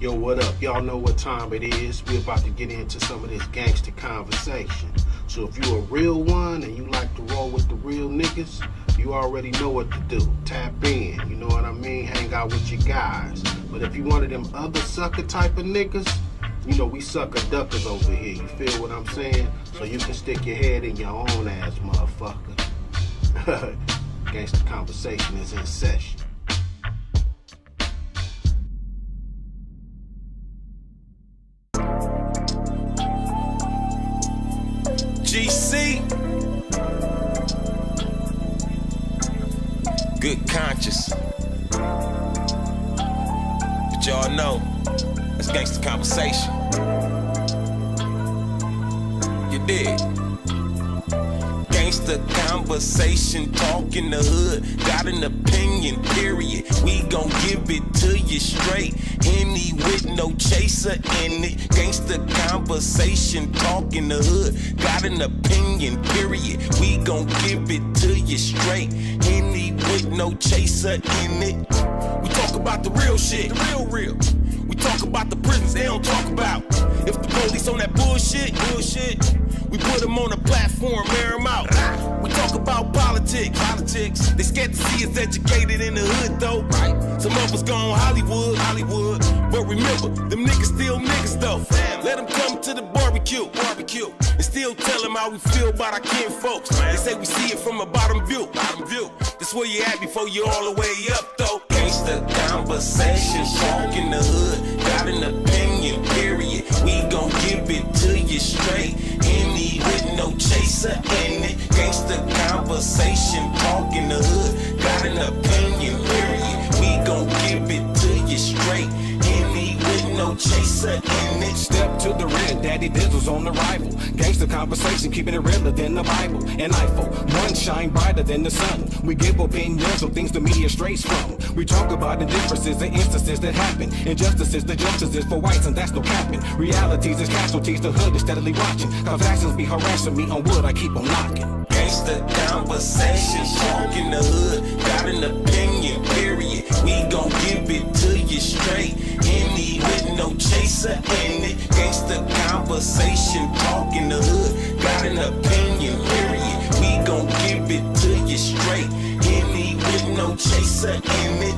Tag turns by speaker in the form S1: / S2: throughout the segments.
S1: Yo, what up? Y'all know what time it is. We're about to get into some of this gangster conversation. So if you a real one and you like to roll with the real niggas, you already know what to do. Tap in, you know what I mean? Hang out with your guys. But if you one of them other sucker type of niggas, you know we sucker duckers over here. You feel what I'm saying? So you can stick your head in your own ass, motherfucker. Gangster conversation is in session.
S2: GC, good conscience. But y'all know, that's gangsta conversation. You dig? Gangsta conversation, talk in the hood, got an opinion, period. We gon' give it to you straight. Henny with no chaser in it. Gangsta conversation, talk in the hood, got an opinion, period. We gon' give it to you straight. Henny with no chaser in it. We talk about the real shit, the real. We talk about the prisons they don't talk about. If the police on that bullshit, we put them on a platform, air them out. We talk about politics. They scared to see us educated in the hood though. Some of us gone Hollywood. But remember, them niggas still niggas though. Let them come to the barbecue. And still tell them how we feel about our kin folks. They say we see it from a bottom view. That's where you at before you all the way up though. Gangsta conversation, talk in the hood, got an opinion, period. We gon' give it to you straight. Any with no chaser in it. Gangsta conversation, talk in the hood, got an opinion, period. We gon' give it to you straight. Any with no chaser in it.
S3: Step to the rear, Daddy Dizzle's on arrival. Gangsta conversation, keeping it realer than the Bible. And Eiffel, one shine brighter than the sun. We give opinions on things the media strays from. We talk about the differences and instances that happen. Injustices, the justices for whites, and that's no capping. Realities is casualties, the hood is steadily watching. Cause actions be harassing me on wood, I keep on knocking.
S2: Gangsta conversation, talk in the hood, got an opinion, period. We gon' give it to you straight. Any with no chaser in it. Gangsta conversation, talk in the hood, got an opinion, period. We gon' give it to you straight. Any with no chaser in it.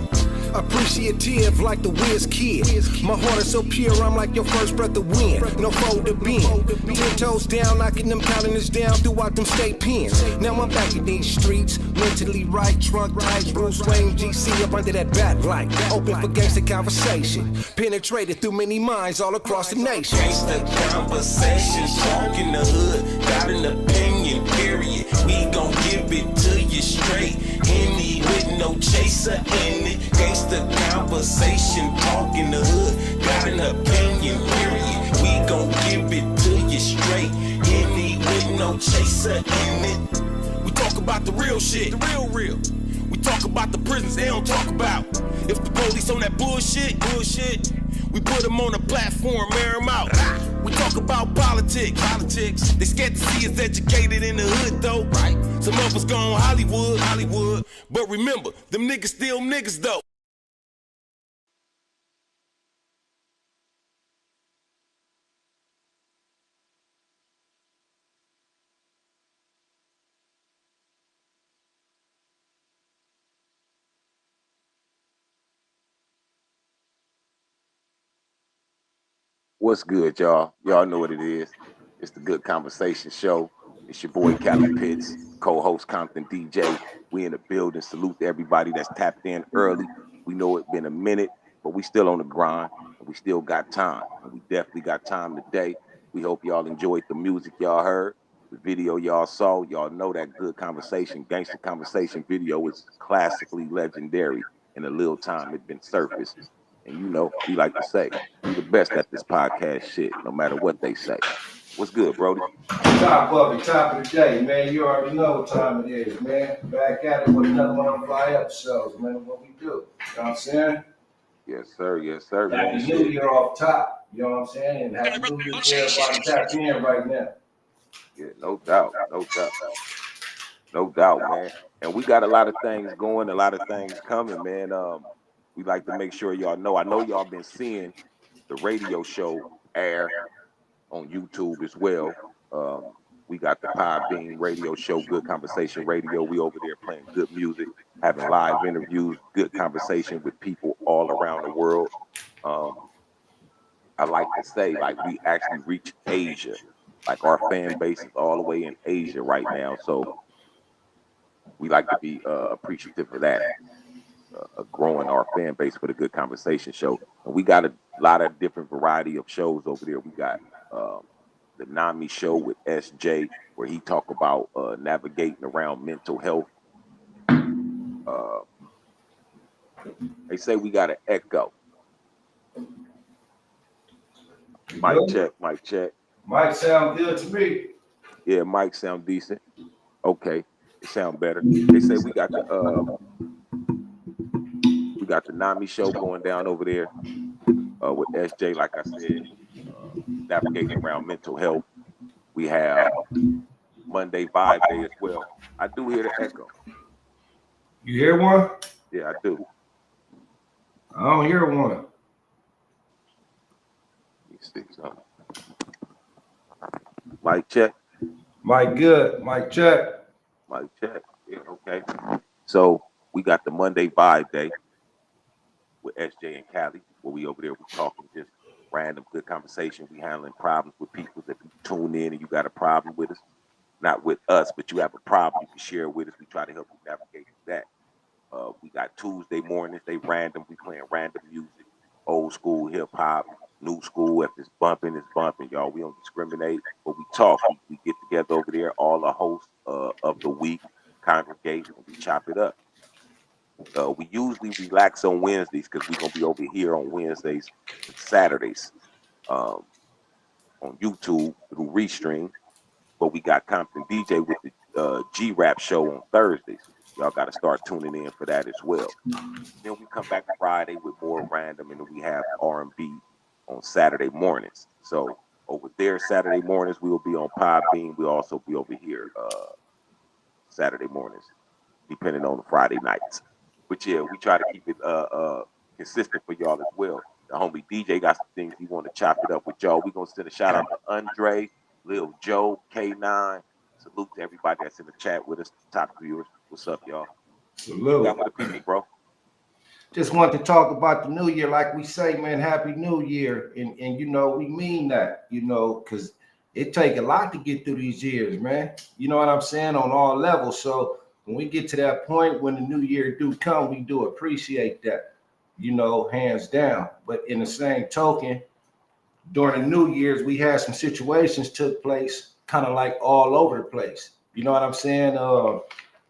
S4: Appreciative like the whiz kid. My heart is so pure, I'm like your first breath of wind. No fold to bend. 10 toes down, knocking them calendars down throughout them state pens. Now I'm back in these streets, mentally right, trunk tight, Bruce Wayne, GC up under that bat light. Open for gangsta conversation, penetrated through many minds all across the nation.
S2: Gangsta conversation, talk in the hood, got an opinion, period. We gon' give it to you straight. Any with no chaser in it. Gangsta conversation, talk in the hood, got an opinion, period. We gon' give it to you straight. Any with no chaser in it. We talk about the real shit, the real. We talk about the prisons they don't talk about. If the police on that bullshit, we put them on a platform, air them out. We talk about politics. They scared to see us educated in the hood though. Some of us gone Hollywood. But remember, them niggas still niggas though.
S5: What's good, y'all? Y'all know what it is. It's the Good Conversation Show. It's your boy, Captain Pitts, co-host Compton DJ. We in the building. Salute to everybody that's tapped in early. We know it's been a minute, but we still on the grind, and we still got time. And we definitely got time today. We hope y'all enjoyed the music y'all heard, the video y'all saw. Y'all know that Good Conversation, Gangster Conversation video is classically legendary in a little time it's been surfaced. And you know, we like to say, we the best at this podcast shit, no matter what they say. What's good, Brody?
S1: Top of the day, man. You already know what time it is, man. Back at it with another one of the fly episodes, man. What we do. You know what I'm saying?
S5: Yes, sir.
S1: Happy New Year off top. You know what I'm saying? And happy New Year to everybody tapped in right now.
S5: Yeah, no doubt, man. And we got a lot of things going, a lot of things coming, man. We like to make sure y'all know. I know y'all been seeing the radio show air on YouTube as well. We got the Podbean radio show, Good Conversation Radio. We over there playing good music, having live interviews, good conversation with people all around the world. I like to say, like, we actually reach Asia. Like, our fan base is all the way in Asia right now. So we like to be appreciative of that, growing our fan base for the Good Conversation Show. And we got a lot of different variety of shows over there. We got the NAMI show with SJ, where he talk about navigating around mental health. They say we got an echo. Mic check, mic check.
S6: Mic sound good to me.
S5: Yeah, mic sound decent. Okay, it sound better. They say we got the NAMI show going down over there with SJ, like I said, navigating around mental health. We have Monday Vibe Day as well. I do hear the echo.
S6: You hear one?
S5: Yeah, I do.
S6: I don't hear one.
S5: Let me see something. Mic check.
S6: Mic good. Mic check.
S5: Mic check. Yeah, okay. So we got the Monday Vibe Day with SJ and Cali, where we over there, we talking just random good conversation. We handling problems with people. If you tune in and you got a problem with us, not with us, but you have a problem, you can share with us. We try to help you navigate that. We got Tuesday mornings, they random. We playing random music, old school hip hop, new school. If it's bumping, it's bumping, y'all. We don't discriminate, but we talk. We get together over there. All the hosts of the week congregate and we chop it up. We usually relax on Wednesdays because we're gonna be over here on Wednesdays and Saturdays on YouTube through Restream. But we got Compton DJ with the G-Rap show on Thursdays. Y'all got to start tuning in for that as well. Then we come back Friday with more random, and then we have R&B on Saturday mornings. So over there Saturday mornings, we will be on Podbean. We'll also be over here Saturday mornings, depending on the Friday nights. But yeah, we try to keep it consistent for y'all as well. The homie DJ got some things he want to chop it up with y'all. We're going to send a shout out to Andre, Lil Joe, K9. Salute to everybody that's in the chat with us, top viewers. What's up, y'all?
S6: Salute.
S5: Got with the people, bro.
S6: Just want to talk about the new year, like we say, man. Happy New Year, and you know we mean that, you know, because it take a lot to get through these years, man. You know what I'm saying, on all levels. So when we get to that point when the new year do come, we do appreciate that, you know, hands down. But in the same token, during the New Year's, we had some situations took place, kind of like all over the place. You know what I'm saying?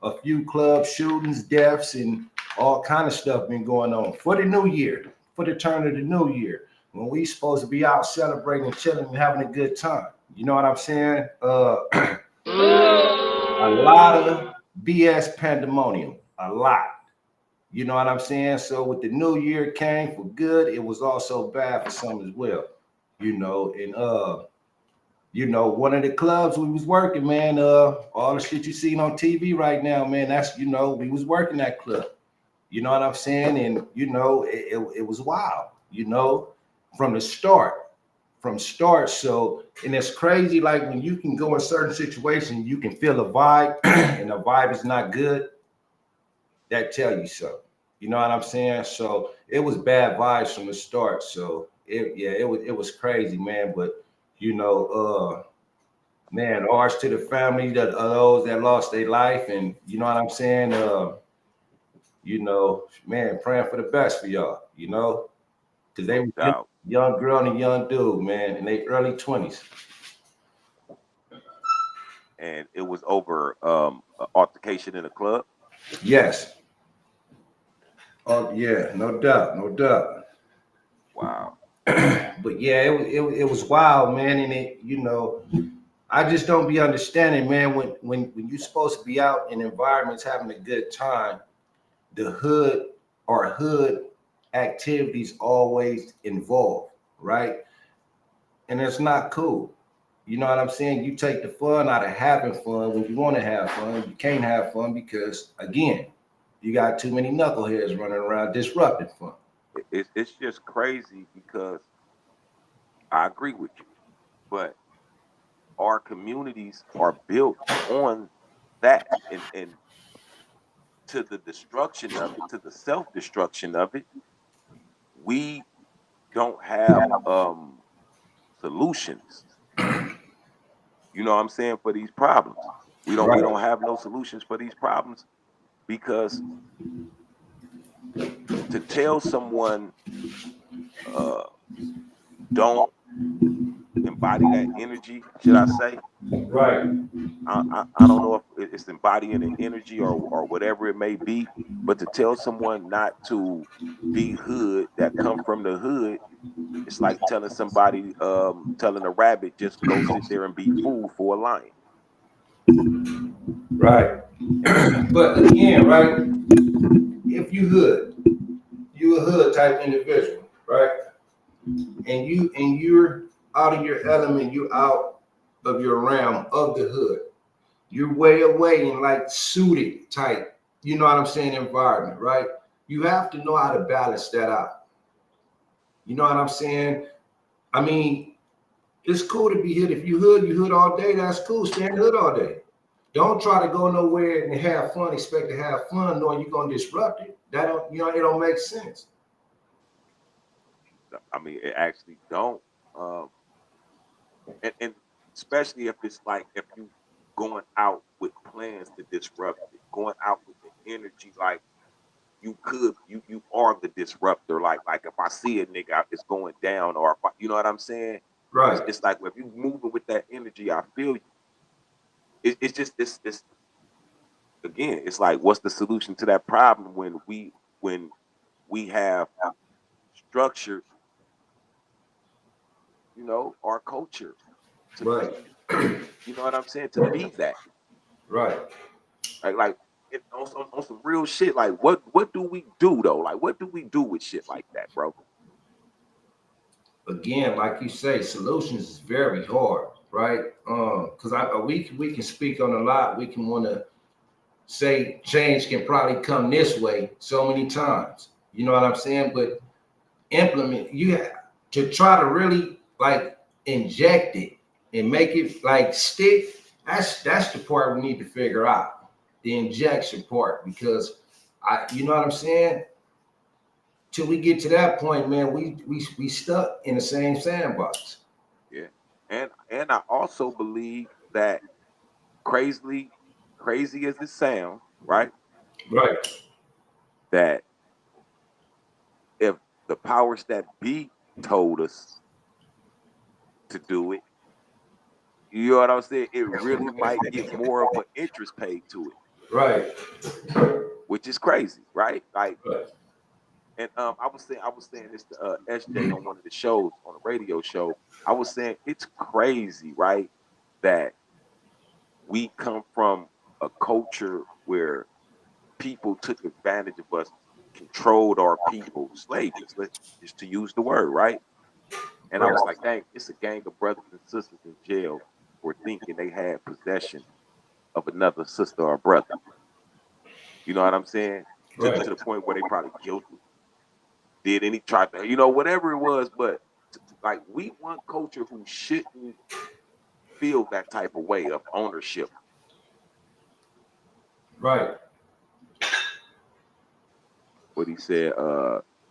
S6: A few club shootings, deaths, and all kind of stuff been going on for the new year, for the turn of the new year, when we supposed to be out celebrating, chilling, and having a good time. You know what I'm saying? A lot of BS pandemonium, a lot. You know what I'm saying? So with the new year came for good, it was also bad for some as well. You know, and you know, one of the clubs we was working, man, all the shit you seen on TV right now, man, that's, you know, we was working that club. You know what I'm saying? And, you know, it was wild, you know, from start. So, and it's crazy, like when you can go in certain situations, you can feel a vibe and the vibe is not good. That tell you so. You know what I'm saying? So it was bad vibes from the start. So it was crazy, man. But you know, man, ours to the family that those that lost their life, and you know what I'm saying. You know, man, praying for the best for y'all. You know, because they were young girl and a young dude, man, in their early 20s.
S5: And it was over altercation in a club.
S6: Yes. Oh yeah, no doubt, no doubt.
S5: Wow.
S6: But yeah, it was wild, man, and it, you know, I just don't be understanding, man, when you're supposed to be out in environments having a good time, the hood or hood activities always involved, right? And it's not cool. You know what I'm saying? You take the fun out of having fun when you want to have fun. You can't have fun because, again, you got too many knuckleheads running around disrupting fun.
S5: It's just crazy because I agree with you. But our communities are built on that, and to the destruction of it, to the self-destruction of it, we don't have solutions. You know what I'm saying, for these problems. We don't have no solutions for these problems, because to tell someone don't embody that energy, should I say?
S6: Right.
S5: I don't know if it's embodying an energy or whatever it may be, but to tell someone not to be hood, that come from the hood, it's like telling somebody, telling a rabbit, just go sit there and be food for a lion.
S6: Right. But again, right, if you a hood type individual, right? And you're out of your element, you're out of your realm of the hood. You're way away in like suited type, you know what I'm saying, environment, right? You have to know how to balance that out. You know what I'm saying? I mean, it's cool to be hood. If you hood all day, that's cool. Stay in the hood all day. Don't try to go nowhere and have fun, expect to have fun, knowing you're gonna disrupt it. That don't, you know, it don't make sense.
S5: I mean, it actually don't. Um, and especially if it's like, if you going out with plans to disrupt it, going out with the energy like you are the disruptor. Like if I see a nigga, it's going down, or if you know what I'm saying.
S6: Right.
S5: It's like, if you moving with that energy, I feel you. It's just it's again, it's like, what's the solution to that problem when we have structured, our culture to
S6: Right.
S5: be, you know what I'm saying, to be that.
S6: Right.
S5: Like on some real shit. Like, what do we do though? Like, what do we do with shit like that, bro?
S6: Again, like you say, solutions is very hard, right? Because we can speak on a lot. We can want to say change can probably come this way so many times. You know what I'm saying? But implement, you have to try to really like inject it and make it like stick. That's the part we need to figure out, the injection part, because you know what I'm saying. Till we get to that point, man, we stuck in the same sandbox.
S5: Yeah, and I also believe that, crazy as it sounds, right?
S6: Right.
S5: That if the powers that be told us to do it, you know what I'm saying, it really might get more of an interest paid to it,
S6: Right.
S5: which is crazy, right? Like,
S6: Right.
S5: and I was saying this to SJ on one of the shows, on a radio show. I was saying it's crazy, right, that we come from a culture where people took advantage of us, controlled our people, slaved us. Let's just, to use the word, right? And I was like, dang, it's a gang of brothers and sisters in jail for thinking they had possession of another sister or brother. You know what I'm saying?
S6: Right.
S5: To the point where they probably killed them, did any, tried to, whatever it was. But like, we want culture who shouldn't feel that type of way of ownership.
S6: Right.
S5: What he said,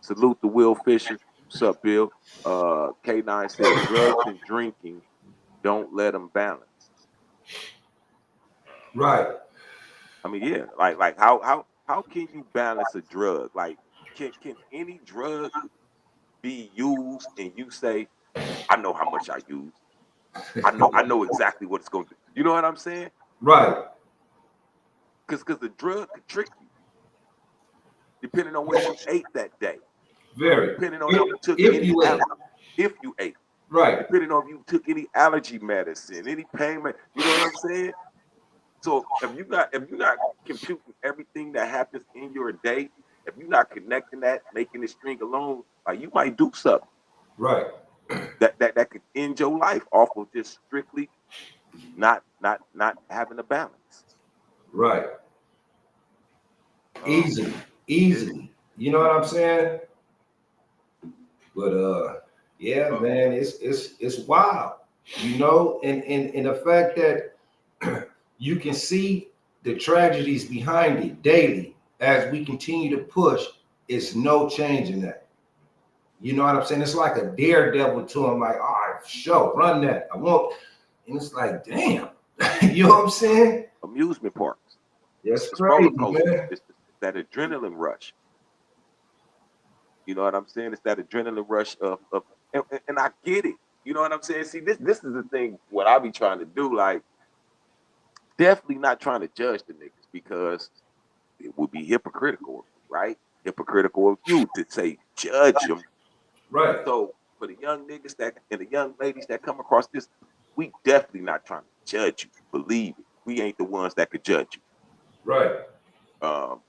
S5: salute to Will Fisher. What's up, Bill? K9 said, drugs and drinking, don't let them balance.
S6: Right.
S5: I mean, yeah, like how can you balance a drug? Like, can any drug be used and you say, I know how much I use. I know exactly what it's going to do. You know what I'm saying?
S6: Right.
S5: Because the drug could trick you, depending on what you ate that day.
S6: Very.
S5: Depending on if you took
S6: If
S5: any
S6: you ate.
S5: if you ate.
S6: Right.
S5: Depending on if you took any allergy medicine, any pain med, you know what I'm saying? So if you're not computing everything that happens in your day, if you're not connecting that, making it string alone, like, you might do something
S6: Right.
S5: that could end your life off of just strictly not having a balance.
S6: Right. Easily. You know what I'm saying? But Yeah, man, it's wild, you know, and the fact that you can see the tragedies behind it daily as we continue to push. It's no change in that. You know what I'm saying? It's like a daredevil to him, like, all right, show, run that. I won't. And it's like, damn, you know what I'm saying?
S5: Amusement parks.
S6: That's
S5: It's roller
S6: crazy,
S5: coasters.
S6: man.
S5: It's that adrenaline rush. You know what I'm saying? It's that adrenaline rush of and I get it. You know what I'm saying? See, this is the thing. What I be trying to do, like, definitely not trying to judge the niggas because it would be hypocritical, right? Hypocritical of you to say judge them.
S6: Right,
S5: So for the young niggas that and the young ladies that come across this, we definitely not trying to judge you. Believe it, we ain't the ones that could judge
S6: right,
S5: you.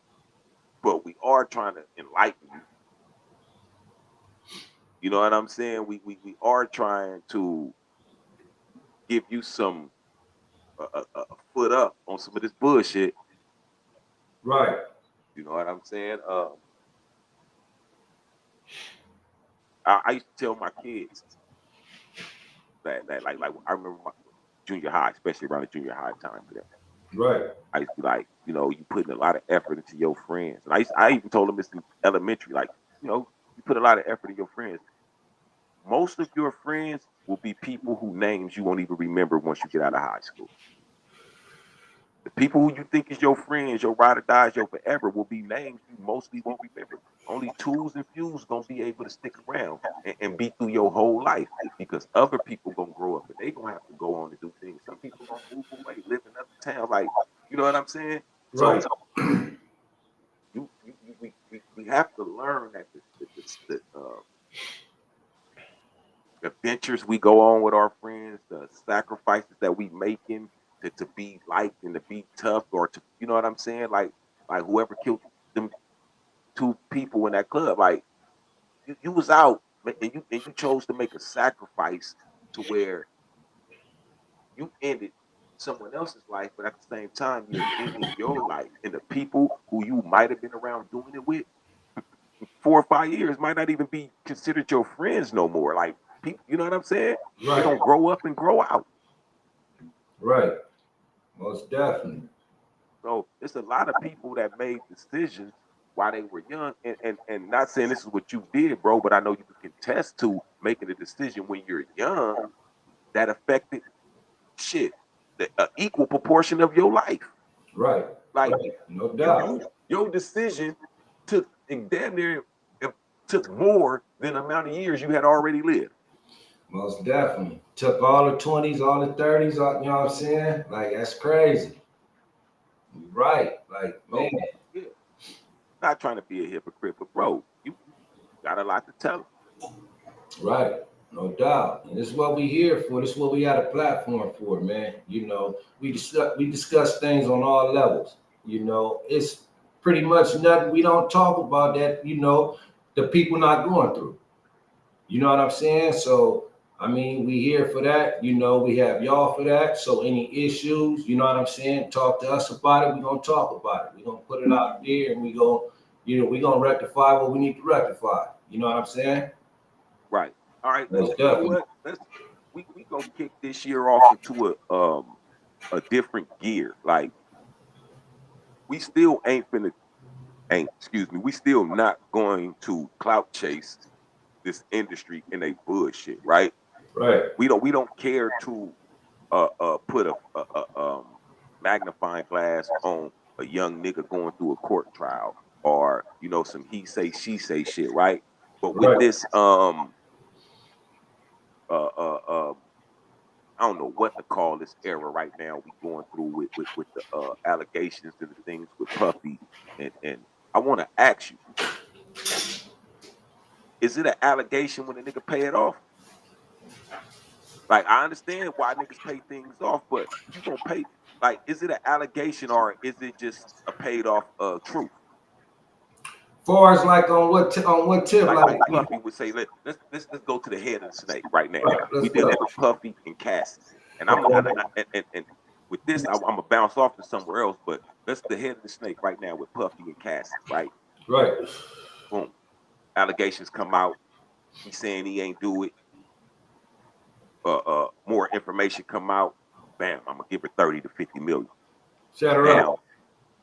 S5: But we are trying to enlighten you. You know what I'm saying? We are trying to give you some a foot up on some of this bullshit.
S6: right.
S5: You know what I'm saying? I used to tell my kids that like I remember my junior high, especially around the junior high time for them.
S6: Right.
S5: I used to be like, you know, you putting a lot of effort into your friends. And I even told them this in elementary, like, you know, you put a lot of effort in your friends. Most of your friends will be people whose names you won't even remember once you get out of high school. The people who you think is your friends, your ride or dies, your forever, will be names you mostly won't remember. Only twos and fews gonna be able to stick around and be through your whole life because other people gonna grow up and they gonna have to go on and do things. Some people gonna move away, live in other towns, like you know what I'm saying?
S6: Right.
S5: So we have to learn that the ventures we go on with our friends, the sacrifices that we making to be liked and to be tough, or to you know what I'm saying? Like whoever killed them two people in that club, like you was out and you chose to make a sacrifice to where you ended someone else's life, but at the same time you're ending your life. And the people who you might have been around doing it with 4 or 5 years might not even be considered your friends no more. Like people, you know what I'm saying? They're
S6: Right.
S5: gonna grow up and grow out.
S6: Right. Most definitely.
S5: So it's a lot of people that made decisions while they were young, and not saying this is what you did, bro, but I know you can contest to making a decision when you're young that affected shit, the equal proportion of your life.
S6: Right.
S5: Like
S6: Right. No doubt.
S5: your decision took damn near it took more than the amount of years you had already lived.
S6: Most definitely. Took all the 20s, all the 30s, you know what I'm saying? Like, that's crazy. Right. Like, man.
S5: So yeah, not trying to be a hypocrite, but bro, you got a lot to tell them.
S6: Right. No doubt. And this is what we here for. This is what we got a platform for, man. You know, we discuss things on all levels. You know, it's pretty much nothing we don't talk about that, you know, the people not going through. You know what I'm saying? So, I mean, we here for that. You know, we have y'all for that. So any issues, you know what I'm saying? Talk to us about it. We're going to talk about it. We're going to put it out there and we're going to rectify what we need to rectify. You know what I'm saying?
S5: Right. All right.
S6: Most
S5: You know
S6: definitely.
S5: what? We gonna kick this year off into a different gear. Like we still we still not going to clout chase this industry in a bullshit, right?
S6: Right.
S5: We don't care to put a magnifying glass on a young nigga going through a court trial or you know some he say she say shit, right? But with
S6: Right.
S5: this uh, uh, um, I don't know what to call this era right now. We going through with the allegations and the things with Puffy, and I want to ask you: is it an allegation when a nigga pay it off? Like I understand why niggas pay things off, but you gonna pay? Like, is it an allegation or is it just a paid off truth?
S6: Far as like on what tip,
S5: Like Puffy would say, let's go to the head of the snake right now.
S6: right,
S5: We
S6: let's
S5: dealing
S6: go.
S5: with Puffy and Cassie, and and with this, I'm gonna bounce off to somewhere else. But let's the head of the snake right now with Puffy and Cassie, right?
S6: Right.
S5: Boom, allegations come out. He's saying he ain't do it. More information come out. Bam, I'm gonna give her 30 to 50 million.
S6: Shut her
S5: Now,
S6: up.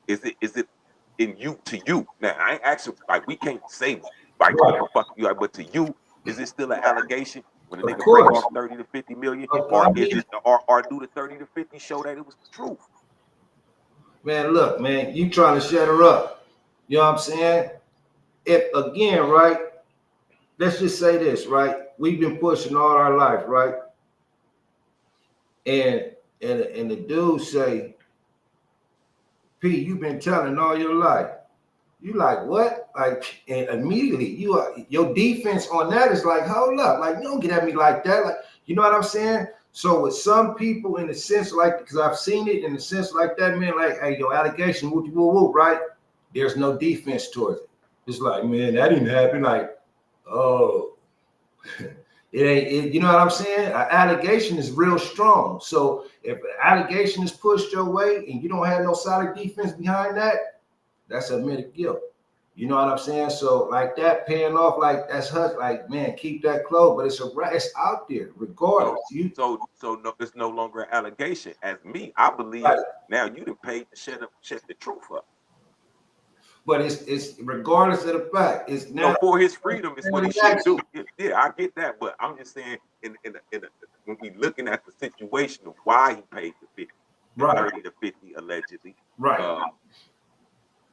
S5: is it in you to you? Now, I ain't actually like we can't say like
S6: Right.
S5: fuck you, but to you, is it still an allegation when a
S6: Of
S5: nigga break
S6: course.
S5: off 30 to 50 million,
S6: I
S5: or
S6: mean,
S5: is it or do the 30 to 50 show that it was the truth?
S6: man, look, man, you trying to shut her up. You know what I'm saying? If again, right? Let's just say this, right? We've been pushing all our life, right? And the dude say, P, you've been telling all your life. You like what? Like, and immediately you are your defense on that is like, hold up, like you don't get at me like that, like you know what I'm saying? So with some people, in the sense like, because I've seen it in the sense like that, man, like, hey, your allegation, whoop whoop whoop, right? There's no defense towards it. It's like, man, that didn't happen. Like, oh, it ain't. You know what I'm saying? An allegation is real strong. So if an allegation is pushed your way and you don't have no solid defense behind that, that's admitted guilt. You know what I'm saying? So like that paying off, like that's her, like man, keep that close. But it's out there regardless.
S5: So no, it's no longer an allegation. As me, I believe
S6: Right.
S5: now you done paid to shut the truth up.
S6: But it's regardless of the fact, it's now
S5: No, for his freedom is what he should do. Yeah, I get that, but I'm just saying, when we looking at the situation of why he paid the 50,
S6: right,
S5: 30 to 50 allegedly,
S6: right,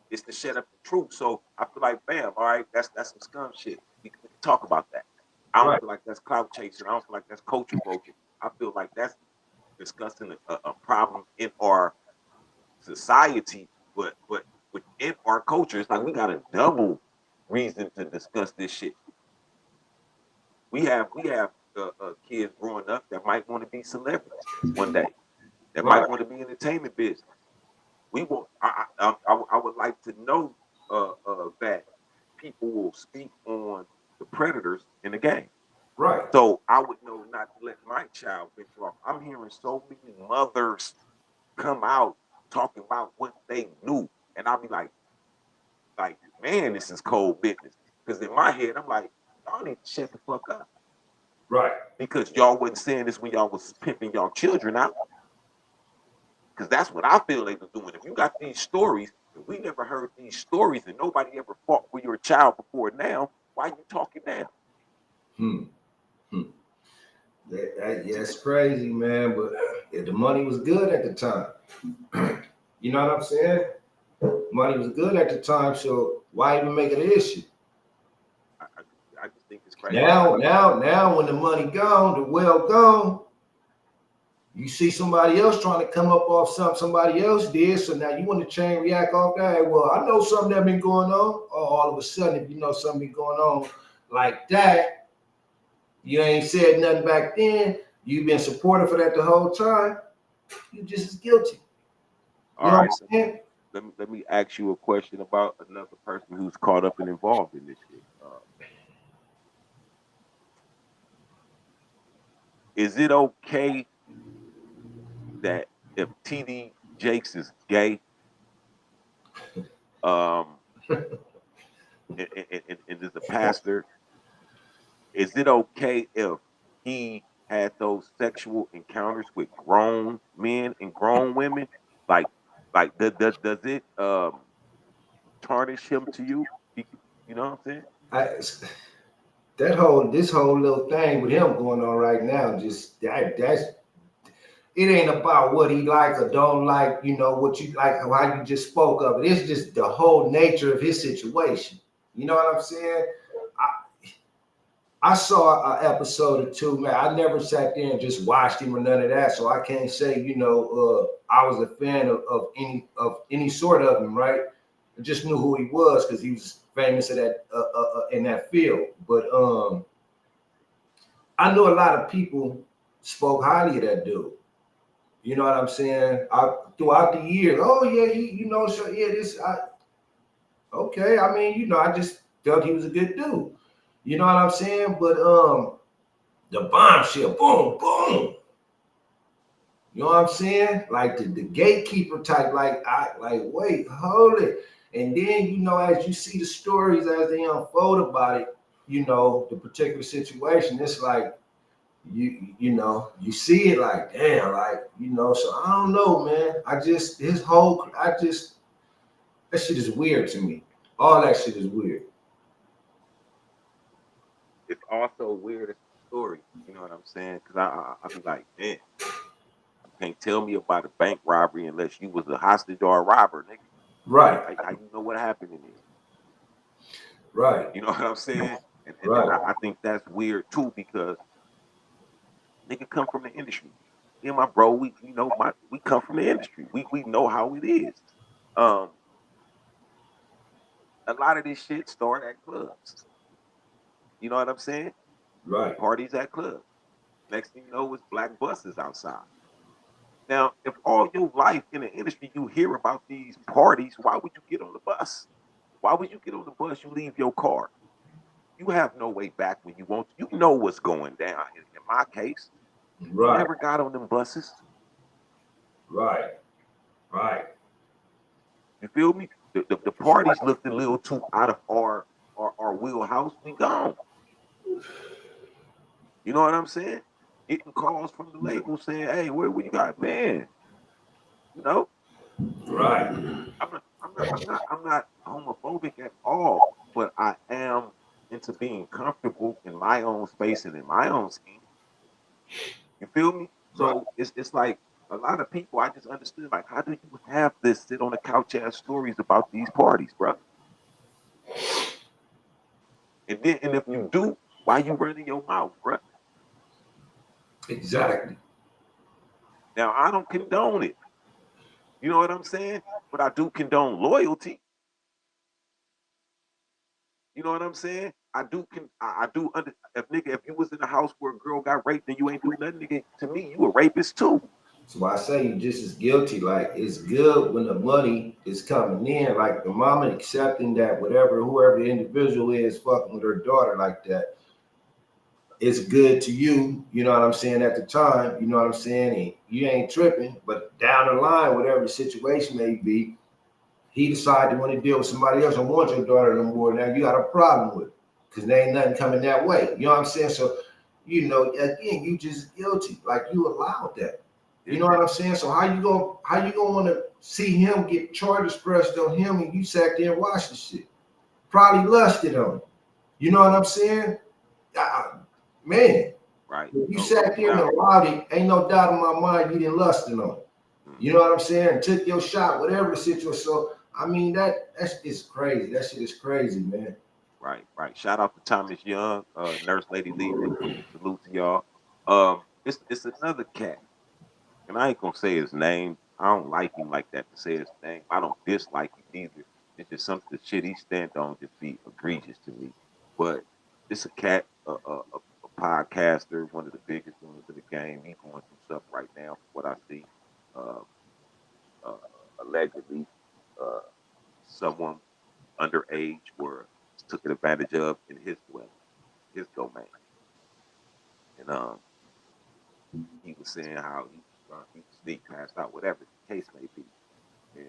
S5: it's to shut up the truth. So I feel like, bam, all right, that's some scum shit. We can talk about that. I don't
S6: right.
S5: feel like that's clout chasing. I don't feel like that's culture vulture. I feel like that's discussing a problem in our society, but within our culture, it's like we got a double reason to discuss this shit. We have kids growing up that might want to be celebrities one day, that might
S6: Right.
S5: want to be in the entertainment business. We want. I would like to know that people will speak on the predators in the game.
S6: Right.
S5: So I would know not to let my child venture off. I'm hearing so many mothers come out talking about what they knew, and I'll be like, man, this is cold business. Because in my head, I'm like, y'all need to shut the fuck up.
S6: Right.
S5: Because y'all wasn't saying this when y'all was pimping y'all children out. Because that's what I feel they was doing. If you got these stories, and we never heard these stories, and nobody ever fought for your child before now, why you talking now?
S6: That's crazy, man. But yeah, the money was good at the time. You know what I'm saying? Money was good at the time, so why even make it an issue?
S5: I just think it's crazy.
S6: Now, when the money gone, the well gone, you see somebody else trying to come up off something somebody else did, so now you want to chain react off that. Well, I know something that been going on. Oh, all of a sudden, if you know something been going on like that, you ain't said nothing back then. You've been supportive for that the whole time. You just as guilty. You
S5: All
S6: know
S5: right.
S6: what I'm saying?
S5: Let me ask you a question about another person who's caught up and involved in this shit. Is it okay that if TD Jakes is gay, and is a pastor, is it okay if he had those sexual encounters with grown men and grown women? Like does it tarnish him to you? You know what I'm saying?
S6: This whole little thing with him going on right now, just that's it ain't about what he like or don't like, you know, what you like, how you just spoke of it. It's just the whole nature of his situation. You know what I'm saying? I saw an episode or two, man. I never sat there and just watched him or none of that, so I can't say, you know, I was a fan of any sort of him, right? I just knew who he was because he was famous in that field. But I know a lot of people spoke highly of that dude. You know what I'm saying? Throughout the years, oh yeah, you know, so yeah, okay. I mean, you know, I just felt he was a good dude. You know what I'm saying? But the bombshell, boom, boom. You know what I'm saying? Like the gatekeeper type, like wait, hold it. And then, you know, as you see the stories as they unfold about it, you know, the particular situation, it's like you know, you see it like, damn, like, you know, so I don't know, man. That shit is weird to me. All that shit is weird.
S5: It's also weird as a story. You know what I'm saying? Because I be like, man, you can't tell me about a bank robbery unless you was a hostage or a robber, nigga.
S6: Right,
S5: How you know what happened in there?
S6: right,
S5: You know what I'm saying? And
S6: right,
S5: I think that's weird too because nigga come from the industry. Me and my bro, we come from the industry. We know how it is. Um, a lot of this shit start at clubs. You know what I'm saying?
S6: right.
S5: Parties at clubs. Next thing you know, it's black buses outside. Now, if all your life in the industry you hear about these parties, why would you get on the bus? Why would you get on the bus? You leave your car. You have no way back when you want to. You know what's going down. In my case, we
S6: Right,
S5: never got on them buses.
S6: right, right.
S5: You feel me? The parties looked a little too out of our wheelhouse. We gone. You know what I'm saying? Getting calls from the label saying, "Hey, where you got man?" You know,
S6: Right.
S5: I'm not homophobic at all, but I am into being comfortable in my own space and in my own skin. You feel me?
S6: Right.
S5: So it's like a lot of people. I just understood like, how do you have this sit on the couch ass stories about these parties, bro? And if you do, why you running your mouth, bro?
S6: Exactly.
S5: Now I don't condone it. You know what I'm saying? But I do condone loyalty. You know what I'm saying? I do under if nigga, if you was in a house where a girl got raped and you ain't do nothing, nigga, to me, you a rapist too.
S6: So I say you just as guilty. Like it's good when the money is coming in. Like the mama accepting that whoever the individual is fucking with her daughter like that. It's good to you, you know what I'm saying, at the time, you know what I'm saying? And you ain't tripping, but down the line, whatever the situation may be, he decided to want to deal with somebody else and want your daughter no more. Now you got a problem with it because there ain't nothing coming that way. You know what I'm saying? So, you know, again, you just guilty. Like you allowed that. You know what I'm saying? So how you gonna want to see him get charges pressed on him and you sat there and watched the shit? Probably lusted on him. You know what I'm saying? Man,
S5: Right.
S6: if you
S5: No,
S6: sat
S5: no
S6: there and
S5: doubt.
S6: allowed it, ain't no doubt in my mind you didn't lusting on it. You know what I'm saying? And took your shot, whatever the situation. So I mean that's just crazy. That shit is crazy, man.
S5: Right, right. Shout out to Thomas Young, Nurse Lady Leaving. Salute to y'all. It's another cat, and I ain't gonna say his name. I don't like him like that to say his name. I don't dislike him either. It's just something the shit he stand on just be egregious to me. But it's a cat, a podcaster, one of the biggest ones in the game. He going through stuff right now, from what I see. Uh, uh, allegedly, uh, someone underage were taken advantage of in his dwelling, his domain. And he was saying how he was sneak passed out, whatever the case may be. And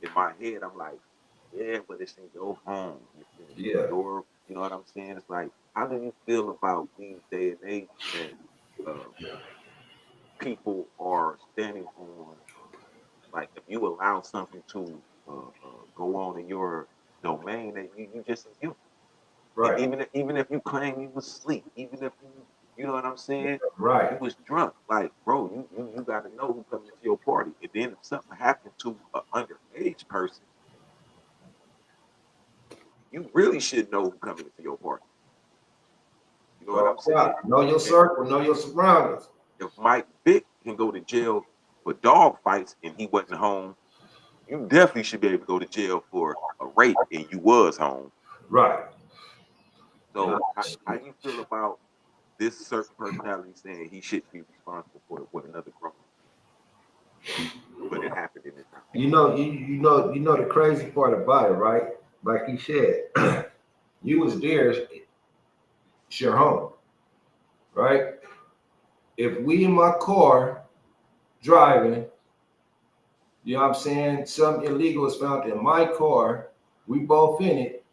S5: in my head, I'm like, yeah, but it's in your home. It's in
S6: Yeah.
S5: your, you know what I'm saying? It's like, how do you feel about these day and age that uh, people are standing on, like, if you allow something to go on in your domain, that you just as guilty.
S6: Right.
S5: Even if you claim you was asleep, even if you know what I'm saying, you
S6: Right.
S5: was drunk. Like, bro, you got to know who coming to your party. And then if something happened to an underage person, you really should know who coming to your party. You know what
S6: Oh,
S5: I'm
S6: yeah.
S5: saying?
S6: Know your
S5: And
S6: circle, know your surroundings.
S5: if Mike Vick can go to jail for dog fights and he wasn't home, you definitely should be able to go to jail for a rape and you was home.
S6: Right. And
S5: So how you feel about this certain personality saying he shouldn't be responsible for what another grown, but it happened in his house?
S6: you know the crazy part about it, right? Like he said, you was there, it's your home, right? If we in my car driving, you know what I'm saying? Something illegal is found in my car, we both in it.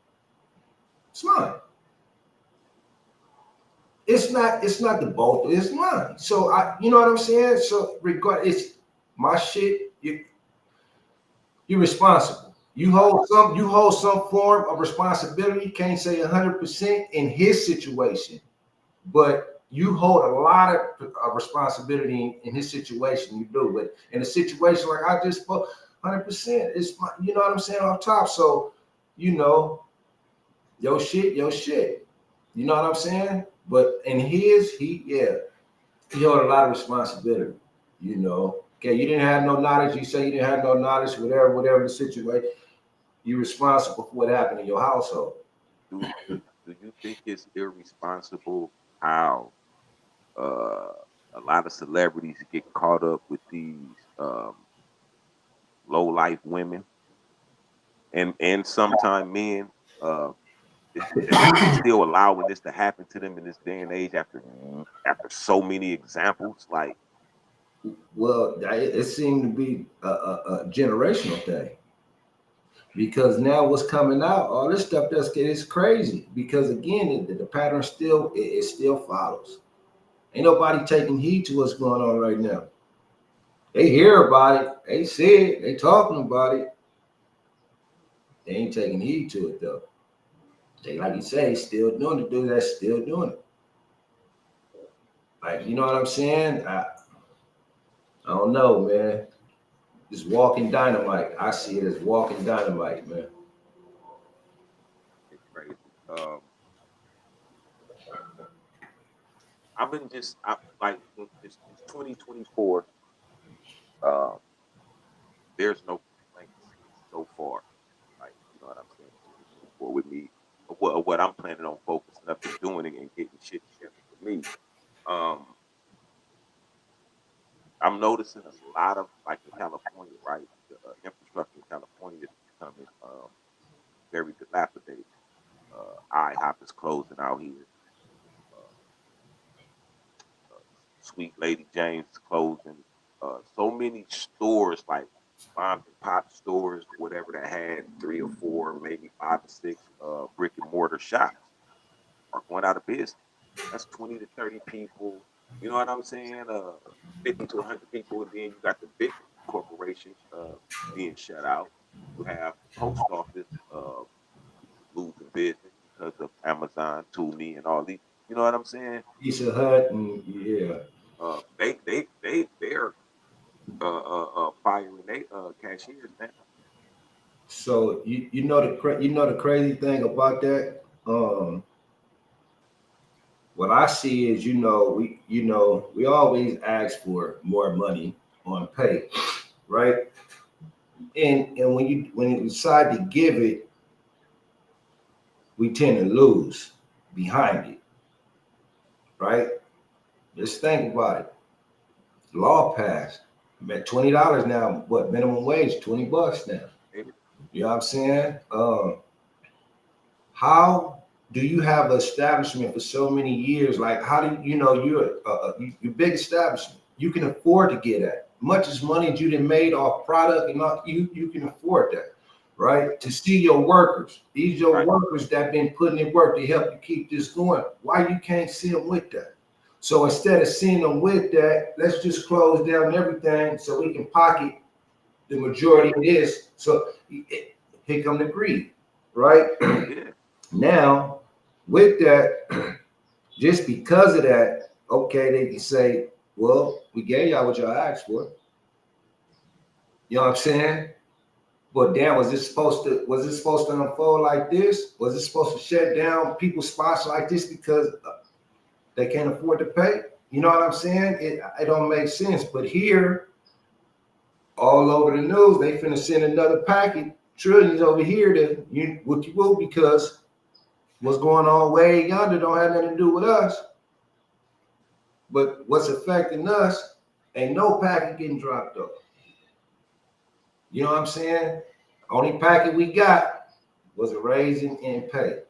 S6: It's mine. It's not the both. It's mine. So you know what I'm saying. So it's my shit. You're responsible. You hold some form of responsibility. Can't say 100% in his situation, but you hold a lot of responsibility in his situation. You do, but in a situation like I just spoke, 100%. It's my, you know what I'm saying, off top. So you know, your shit. You know what I'm saying? But in his, he hold a lot of responsibility. You know, okay, you didn't have no knowledge. You say you didn't have no knowledge. Whatever the situation, you're responsible for what happened in your household.
S5: Do you think it's irresponsible how a lot of celebrities get caught up with these low life women and sometimes men still allowing this to happen to them in this day and age after so many examples? Like,
S6: Well, it seemed to be a generational thing because now what's coming out, all this stuff is crazy. Because again, the pattern still it still follows. Ain't nobody taking heed to what's going on right now. They hear about it, they see it, they talking about it. They ain't taking heed to it though. They, like you say, still doing it. Dude, that's still doing it. Like, you know what I'm saying? I don't know, man. It's walking dynamite. I see it as walking dynamite, man.
S5: it's crazy. I've been like it's 2024. There's no complaints so far. Like, you know what I'm saying? 2024 with me, what I'm planning on focusing up and doing and getting shit together for me. Um, I'm noticing a lot of, like, in California, right? The infrastructure in California is becoming very dilapidated. IHOP is closing out here. Uh, Sweet Lady James is closing. So many stores, like mom and pop stores, whatever, that had 3 or 4, maybe 5 or 6 brick and mortar shops are going out of business. That's 20 to 30 people. You know what I'm saying? 50 to 100 people. And then you got the big corporations being shut out. You have the post office losing business because of Amazon, TuneIn, and all these. You know what I'm saying?
S6: Pizza Hut and yeah.
S5: They're firing they cashiers now.
S6: So you know the crazy thing about that. What I see is we always ask for more money on pay, right? And when you decide to give it, we tend to lose behind it, right? Just think about it. Law passed. I'm at $20 now. What minimum wage? $20 now. You know what I'm saying? How do you have an establishment for so many years? Like, how do you're big establishment? You can afford to get that. Much as money that you done made off product and all, you can afford that, right? To see your workers, these your workers that been putting in work to help you keep this going. Why you can't see them with that? So instead of seeing them with that, let's just close down everything so we can pocket the majority of this. So here come the greed, right? Now, with that, just because of that, okay, they can say, well, we gave y'all what y'all asked for. You know what I'm saying? But damn, was it supposed to unfold like this? Was it supposed to shut down people's spots like this because they can't afford to pay? You know what I'm saying? It don't make sense. But here, all over the news, they finna send another packet, trillions over here because what's going on way yonder don't have nothing to do with us. But what's affecting us, ain't no packet getting dropped off. You know what I'm saying? Only packet we got was a raise in pay.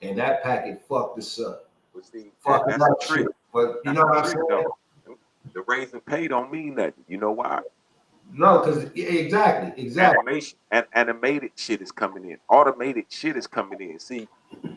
S6: And that packet fucked us up.
S5: But see, that's the trick.
S6: But you know what I'm saying?
S5: Though. The raise in pay don't mean nothing. You know why?
S6: No, because exactly.
S5: Animated shit is coming in. Automated shit is coming in. See,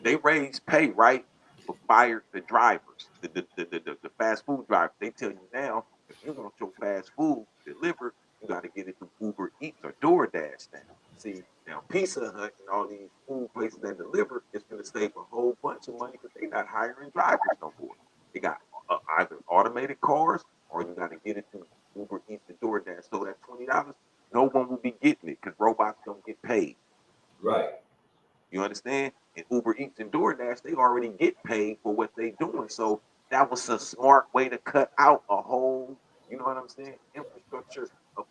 S5: They raise pay, right? But fired the drivers, the fast food drivers. They tell you now, if you want your fast food delivered, you got to get it through Uber Eats or DoorDash now. See, now Pizza Hut and all these food places that deliver is going to save a whole bunch of money because they're not hiring drivers no more. They got either automated cars or you got to get it through Uber Eats and DoorDash. So that $20, no one will be getting it because robots don't get paid.
S6: Right.
S5: You understand? And Uber Eats and DoorDash, they already get paid for what they're doing. So that was a smart way to cut out a whole, you know what I'm saying, infrastructure of